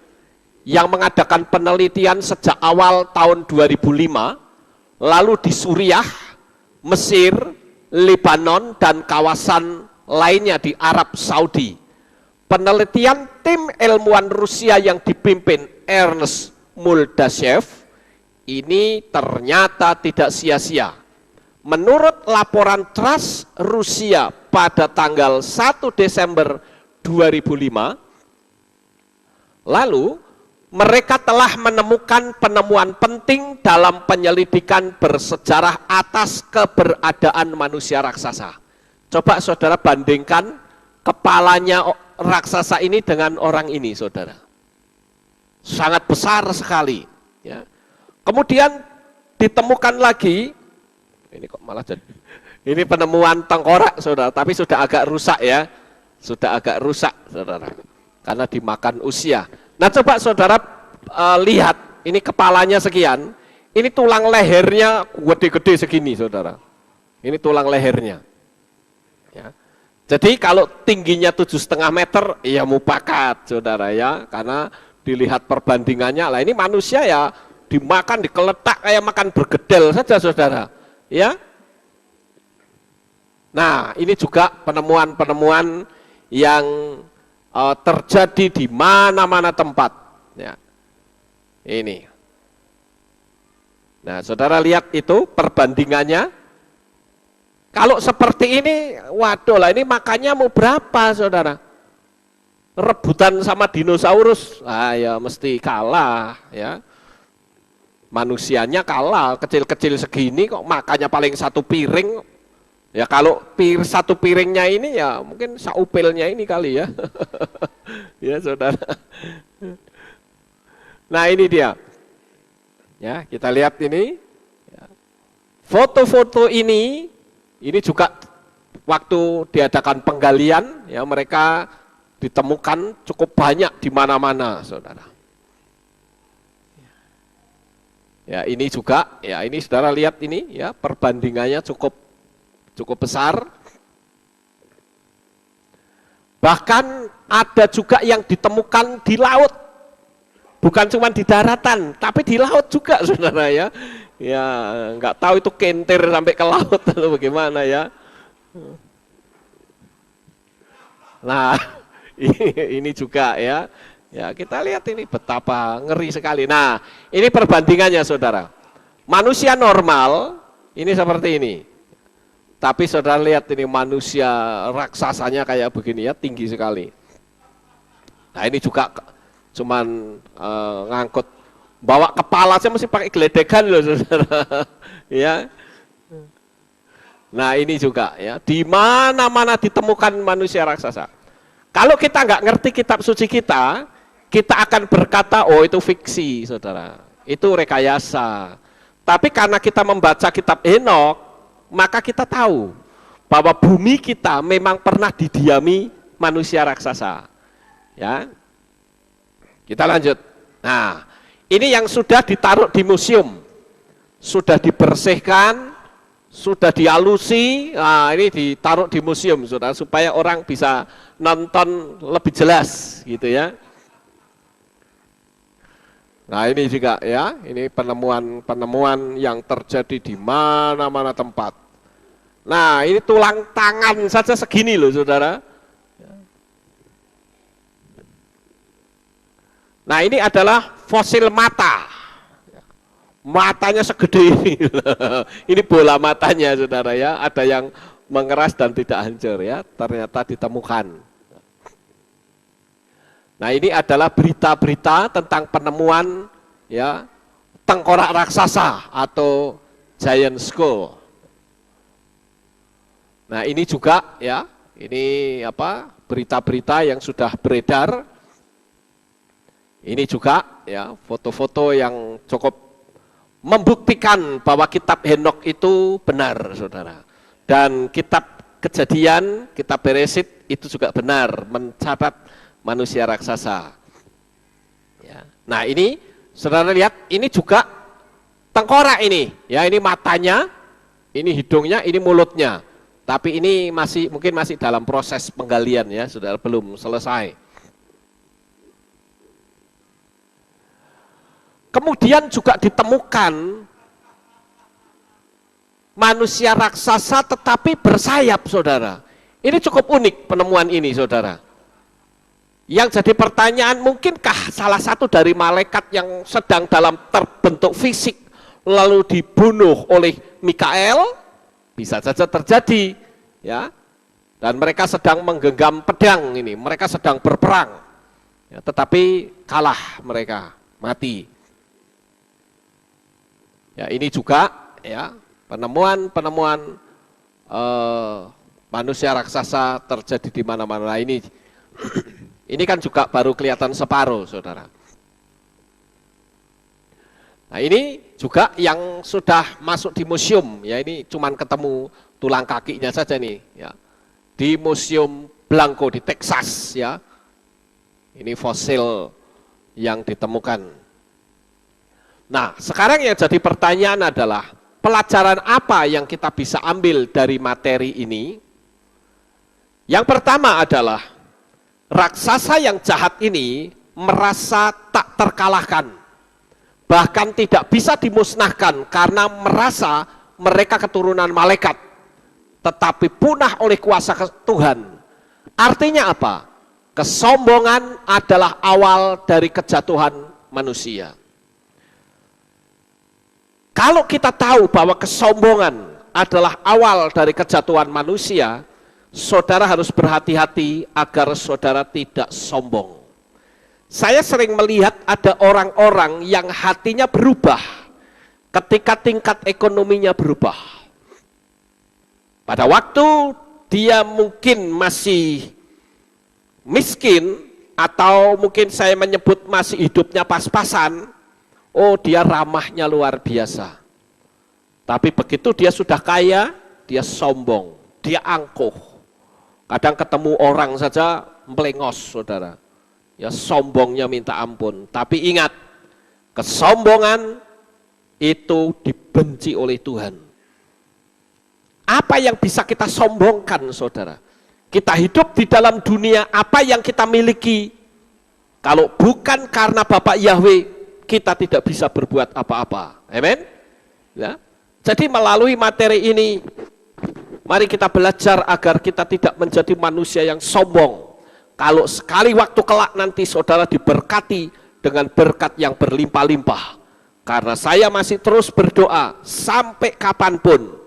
yang mengadakan penelitian sejak awal tahun 2005. Lalu di Suriah, Mesir, Lebanon, dan kawasan lainnya di Arab Saudi. Penelitian tim ilmuwan Rusia yang dipimpin Ernest Muldashev ini ternyata tidak sia-sia. Menurut laporan TRAS Rusia pada tanggal 1 Desember 2005, lalu mereka telah menemukan penemuan penting dalam penyelidikan bersejarah atas keberadaan manusia raksasa. Coba saudara bandingkan kepalanya raksasa ini dengan orang ini, saudara. Sangat besar sekali. Ya. Kemudian ditemukan lagi, ini kok malah jadi, ini penemuan tengkorak, saudara, tapi sudah agak rusak ya. Sudah agak rusak, saudara, karena dimakan usia. Nah, coba saudara lihat, ini kepalanya sekian, ini tulang lehernya gede-gede segini, saudara. Ini tulang lehernya. Ya. Jadi kalau tingginya 7,5 meter, ya mupakat, saudara ya, karena dilihat perbandingannya. Lah ini manusia ya dimakan, dikeletak kayak makan bergedel saja, saudara. Ya. Nah, ini juga penemuan-penemuan yang terjadi di mana-mana tempat. Ya. Ini. Nah, saudara lihat itu perbandingannya. Kalau seperti ini, waduh lah, ini makannya mau berapa saudara? Rebutan sama dinosaurus, ya mesti kalah ya. Manusianya kalah, kecil-kecil segini kok makannya paling satu piring. Ya kalau satu piringnya ini ya mungkin saupilnya ini kali ya. Ya saudara. Nah ini dia. Ya kita lihat ini. Foto-foto ini juga waktu diadakan penggalian ya mereka ditemukan cukup banyak di mana-mana saudara. Ya ini juga, ya ini saudara lihat ini ya perbandingannya cukup besar. Bahkan ada juga yang ditemukan di laut, bukan cuma di daratan, tapi di laut juga saudara ya. Ya nggak tahu itu kentir sampai ke laut atau bagaimana ya. Nah ini juga ya. Ya kita lihat ini betapa ngeri sekali. Nah ini perbandingannya saudara. Manusia normal ini seperti ini. Tapi saudara lihat ini manusia raksasanya kayak begini ya, tinggi sekali. Nah ini juga cuman ngangkut, bawa kepala aja mesti pakai geledekan loh saudara. Ya. Nah ini juga ya, di mana-mana ditemukan manusia raksasa. Kalau kita nggak ngerti kitab suci kita akan berkata, oh itu fiksi saudara, itu rekayasa. Tapi karena kita membaca kitab Henokh, maka kita tahu bahwa bumi kita memang pernah didiami manusia raksasa. Ya, kita lanjut. Nah, ini yang sudah ditaruh di museum, sudah dibersihkan, sudah dialusi. Nah, ini ditaruh di museum, saudara, supaya orang bisa nonton lebih jelas, gitu ya. Nah ini juga ya, ini penemuan yang terjadi di mana-mana tempat. Nah ini tulang tangan saja segini loh saudara. Nah ini adalah fosil mata. Matanya segede ini. Ini bola matanya saudara ya, ada yang mengeras dan tidak hancur ya, ternyata ditemukan. Nah ini adalah berita-berita tentang penemuan ya tengkorak raksasa atau giant skull. Nah ini juga ya, ini apa berita-berita yang sudah beredar. Ini juga ya foto-foto yang cukup membuktikan bahwa kitab Henokh itu benar saudara. Dan kitab Kejadian, kitab Beresit itu juga benar mencatat manusia raksasa. Ya. Nah ini saudara lihat, ini juga tengkorak ini, ya ini matanya, ini hidungnya, ini mulutnya. Tapi ini mungkin masih dalam proses penggalian ya, saudara, belum selesai. Kemudian juga ditemukan manusia raksasa tetapi bersayap saudara. Ini cukup unik penemuan ini saudara. Yang jadi pertanyaan, mungkinkah salah satu dari malaikat yang sedang dalam terbentuk fisik lalu dibunuh oleh Mikael? Bisa saja terjadi, ya. Dan mereka sedang menggenggam pedang ini, mereka sedang berperang, ya, tetapi kalah mereka, mati. Ya ini juga, ya penemuan manusia raksasa terjadi di mana-mana. Nah, ini kan juga baru kelihatan separuh, saudara. Nah ini juga yang sudah masuk di museum, ya ini cuman ketemu tulang kakinya saja nih, ya di Museum Blanco di Texas, ya ini fosil yang ditemukan. Nah sekarang yang jadi pertanyaan adalah pelajaran apa yang kita bisa ambil dari materi ini? Yang pertama adalah raksasa yang jahat ini merasa tak terkalahkan, bahkan tidak bisa dimusnahkan karena merasa mereka keturunan malaikat, tetapi punah oleh kuasa Tuhan. Artinya apa? Kesombongan adalah awal dari kejatuhan manusia. Kalau kita tahu bahwa kesombongan adalah awal dari kejatuhan manusia, saudara harus berhati-hati agar saudara tidak sombong. Saya sering melihat ada orang-orang yang hatinya berubah ketika tingkat ekonominya berubah. Pada waktu dia mungkin masih miskin, atau mungkin saya menyebut masih hidupnya pas-pasan, oh dia ramahnya luar biasa. Tapi begitu dia sudah kaya, dia sombong, dia angkuh. Kadang ketemu orang saja melengos, saudara. Ya sombongnya minta ampun. Tapi ingat, kesombongan itu dibenci oleh Tuhan. Apa yang bisa kita sombongkan, saudara? Kita hidup di dalam dunia, apa yang kita miliki, kalau bukan karena Bapak Yahweh, kita tidak bisa berbuat apa-apa. Amin? Ya. Jadi melalui materi ini, mari kita belajar agar kita tidak menjadi manusia yang sombong. Kalau sekali waktu kelak nanti saudara diberkati dengan berkat yang berlimpah-limpah. Karena saya masih terus berdoa sampai kapanpun,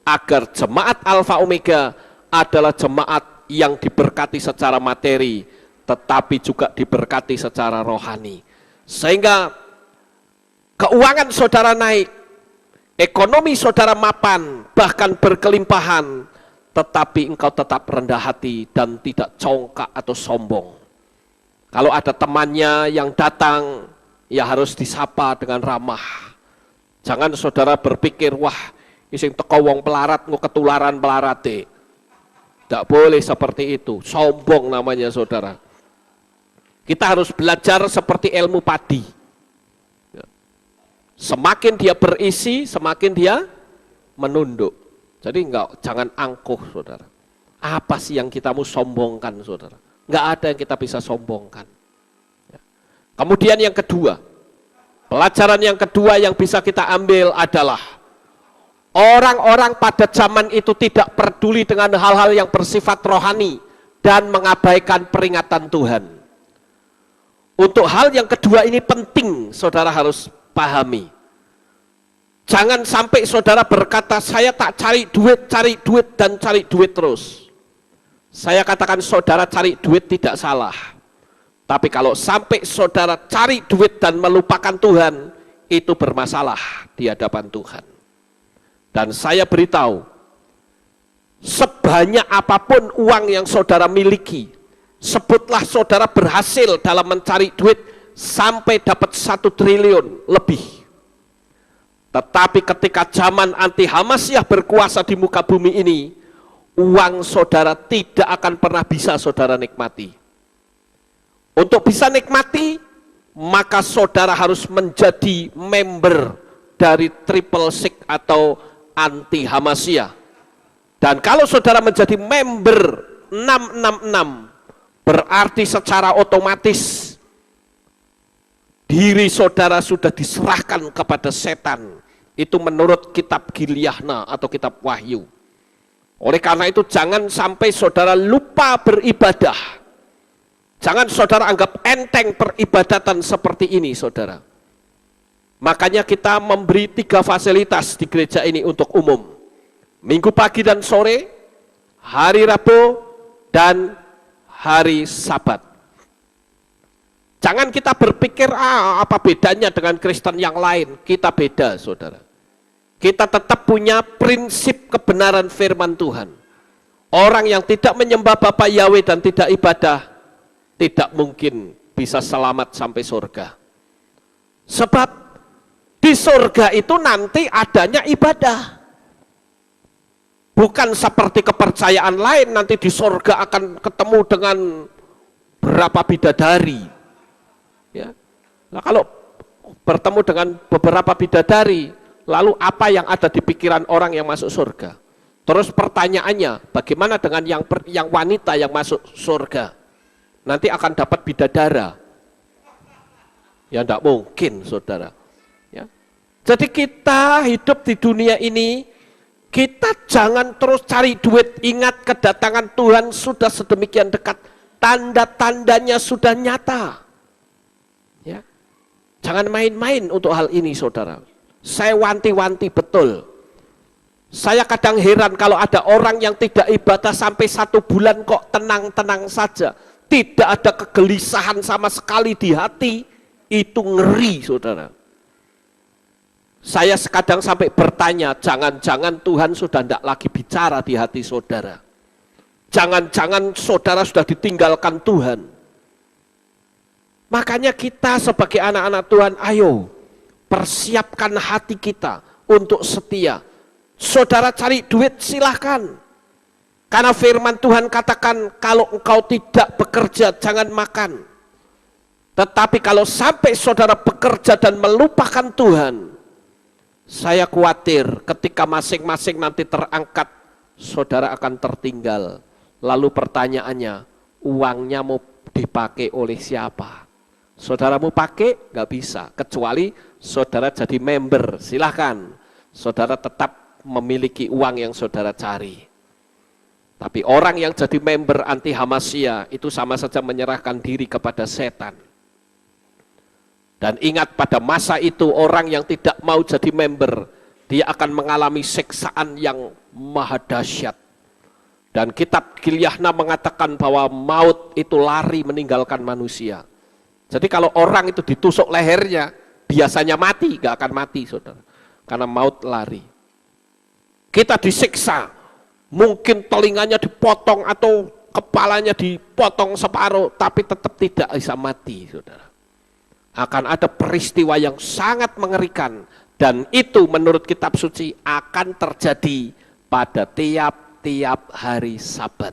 agar jemaat Alfa Omega adalah jemaat yang diberkati secara materi, tetapi juga diberkati secara rohani. Sehingga keuangan saudara naik, ekonomi saudara mapan, bahkan berkelimpahan, tetapi engkau tetap rendah hati dan tidak congkak atau sombong. Kalau ada temannya yang datang, ya harus disapa dengan ramah. Jangan saudara berpikir, wah, ising teko wong pelarat, ngu ketularan pelarate. Tidak boleh seperti itu, sombong namanya saudara. Kita harus belajar seperti ilmu padi. Semakin dia berisi, semakin dia menunduk. Jadi jangan angkuh, saudara. Apa sih yang kita mau sombongkan, saudara? Enggak ada yang kita bisa sombongkan. Kemudian yang kedua, pelajaran yang kedua yang bisa kita ambil adalah orang-orang pada zaman itu tidak peduli dengan hal-hal yang bersifat rohani dan mengabaikan peringatan Tuhan. Untuk hal yang kedua ini penting, saudara harus pahami. Jangan sampai saudara berkata, saya tak cari duit, dan cari duit terus. Saya katakan saudara cari duit tidak salah. Tapi kalau sampai saudara cari duit dan melupakan Tuhan, itu bermasalah di hadapan Tuhan. Dan saya beritahu, sebanyak apapun uang yang saudara miliki, sebutlah saudara berhasil dalam mencari duit sampai dapat 1 triliun lebih. Tetapi ketika zaman anti Hamasyah berkuasa di muka bumi ini, uang saudara tidak akan pernah bisa saudara nikmati. Untuk bisa nikmati, maka saudara harus menjadi member dari Triple Six atau anti Hamasyah. Dan kalau saudara menjadi member 666, berarti secara otomatis diri saudara sudah diserahkan kepada setan. Itu menurut kitab Gilyahna atau kitab Wahyu. Oleh karena itu jangan sampai saudara lupa beribadah. Jangan saudara anggap enteng peribadatan seperti ini, saudara. Makanya kita memberi 3 fasilitas di gereja ini untuk umum. Minggu pagi dan sore, hari Rabu, dan hari Sabat. Jangan kita berpikir, apa bedanya dengan Kristen yang lain. Kita beda, saudara. Kita tetap punya prinsip kebenaran firman Tuhan. Orang yang tidak menyembah Bapa Yahweh dan tidak ibadah, tidak mungkin bisa selamat sampai surga. Sebab di surga itu nanti adanya ibadah. Bukan seperti kepercayaan lain, nanti di surga akan ketemu dengan berapa bidadari. Ya. Nah, kalau bertemu dengan beberapa bidadari, lalu apa yang ada di pikiran orang yang masuk surga? Terus pertanyaannya, bagaimana dengan yang wanita yang masuk surga? Nanti akan dapat bidadara. Ya tidak mungkin, saudara. Ya. Jadi kita hidup di dunia ini, kita jangan terus cari duit. Ingat, kedatangan Tuhan sudah sedemikian dekat. Tanda-tandanya sudah nyata. Ya. Jangan main-main untuk hal ini, saudara. Saya wanti-wanti betul. Saya kadang heran kalau ada orang yang tidak ibadah sampai 1 bulan kok tenang-tenang saja. Tidak ada kegelisahan sama sekali di hati. Itu ngeri, saudara. Saya kadang sampai bertanya, jangan-jangan Tuhan sudah tidak lagi bicara di hati saudara. Jangan-jangan saudara sudah ditinggalkan Tuhan. Makanya kita sebagai anak-anak Tuhan, ayo persiapkan hati kita untuk setia. Saudara cari duit silahkan. Karena firman Tuhan katakan, kalau engkau tidak bekerja jangan makan. Tetapi kalau sampai saudara bekerja dan melupakan Tuhan, saya khawatir ketika masing-masing nanti terangkat, saudara akan tertinggal. Lalu pertanyaannya, uangnya mau dipakai oleh siapa? Saudara mau pakai? Nggak bisa, kecuali saudara jadi member, silahkan. Saudara tetap memiliki uang yang saudara cari. Tapi orang yang jadi member anti Hamasya itu sama saja menyerahkan diri kepada setan. Dan ingat, pada masa itu orang yang tidak mau jadi member, dia akan mengalami siksaan yang maha dahsyat. Dan kitab Gilyahna mengatakan bahwa maut itu lari meninggalkan manusia. Jadi kalau orang itu ditusuk lehernya, biasanya mati, gak akan mati saudara. Karena maut lari. Kita disiksa, mungkin telinganya dipotong atau kepalanya dipotong separuh, tapi tetap tidak bisa mati saudara. Akan ada peristiwa yang sangat mengerikan, dan itu menurut kitab suci akan terjadi pada tiap-tiap hari Sabat,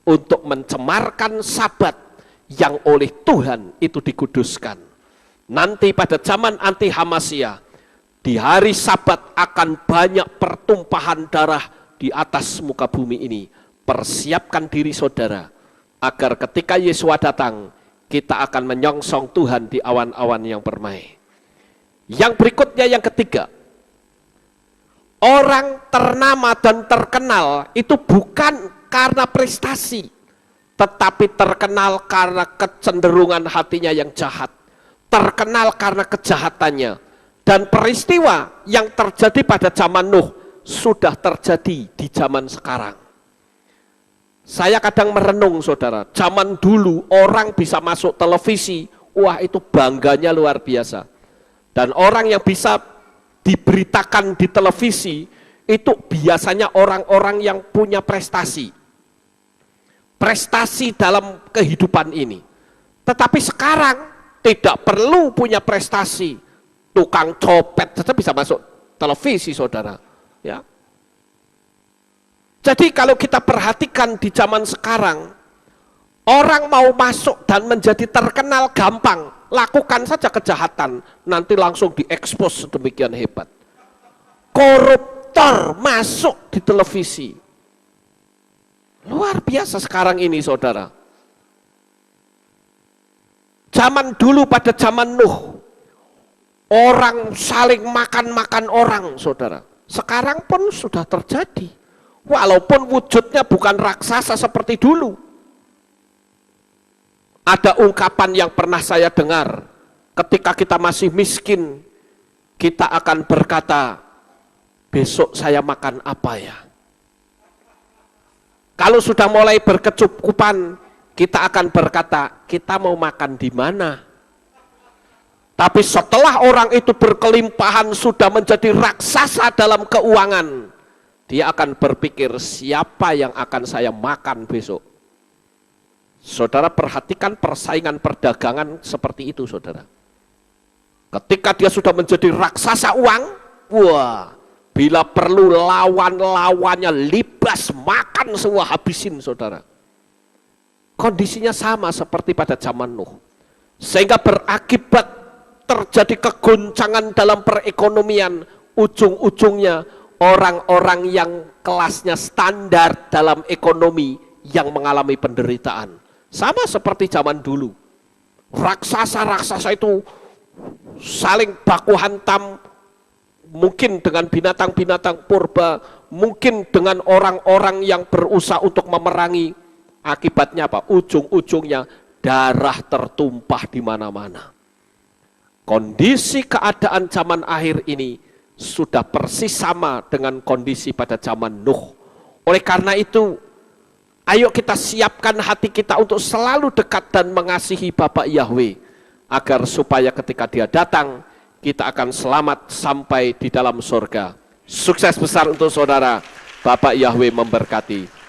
untuk mencemarkan Sabat yang oleh Tuhan itu dikuduskan. Nanti pada zaman anti Hamasya, di hari Sabat akan banyak pertumpahan darah di atas muka bumi ini. Persiapkan diri saudara, agar ketika Yesua datang, kita akan menyongsong Tuhan di awan-awan yang permai. Yang berikutnya, yang ketiga, orang ternama dan terkenal itu bukan karena prestasi, tetapi terkenal karena kecenderungan hatinya yang jahat, terkenal karena kejahatannya. Dan peristiwa yang terjadi pada zaman Nuh sudah terjadi di zaman sekarang. Saya kadang merenung saudara, zaman dulu orang bisa masuk televisi, wah itu bangganya luar biasa. Dan orang yang bisa diberitakan di televisi, itu biasanya orang-orang yang punya prestasi. Prestasi dalam kehidupan ini. Tetapi sekarang tidak perlu punya prestasi. Tukang copet saja bisa masuk televisi saudara. Ya. Jadi kalau kita perhatikan di zaman sekarang, orang mau masuk dan menjadi terkenal gampang, lakukan saja kejahatan, nanti langsung diekspos sedemikian hebat. Koruptor masuk di televisi. Luar biasa sekarang ini saudara. Zaman dulu pada zaman Nuh, orang saling makan-makan orang saudara. Sekarang pun sudah terjadi. Walaupun wujudnya bukan raksasa seperti dulu. Ada ungkapan yang pernah saya dengar, ketika kita masih miskin, kita akan berkata, besok saya makan apa ya? Kalau sudah mulai berkecukupan, kita akan berkata, kita mau makan di mana? Tapi setelah orang itu berkelimpahan, sudah menjadi raksasa dalam keuangan, dia akan berpikir, siapa yang akan saya makan besok? Saudara perhatikan persaingan perdagangan seperti itu saudara. Ketika dia sudah menjadi raksasa uang, wah, bila perlu lawan-lawannya libas, makan semua, habisin saudara. Kondisinya sama seperti pada zaman Nuh. Sehingga berakibat terjadi kegoncangan dalam perekonomian. Ujung-ujungnya orang-orang yang kelasnya standar dalam ekonomi yang mengalami penderitaan. Sama seperti zaman dulu. Raksasa-raksasa itu saling baku hantam, mungkin dengan binatang-binatang purba, mungkin dengan orang-orang yang berusaha untuk memerangi. Akibatnya apa? Ujung-ujungnya darah tertumpah di mana-mana. Kondisi keadaan zaman akhir ini sudah persis sama dengan kondisi pada zaman Nuh. Oleh karena itu, ayo kita siapkan hati kita untuk selalu dekat dan mengasihi Bapak Yahweh, agar supaya ketika Dia datang, kita akan selamat sampai di dalam surga. Sukses besar untuk saudara. Bapak Yahweh memberkati.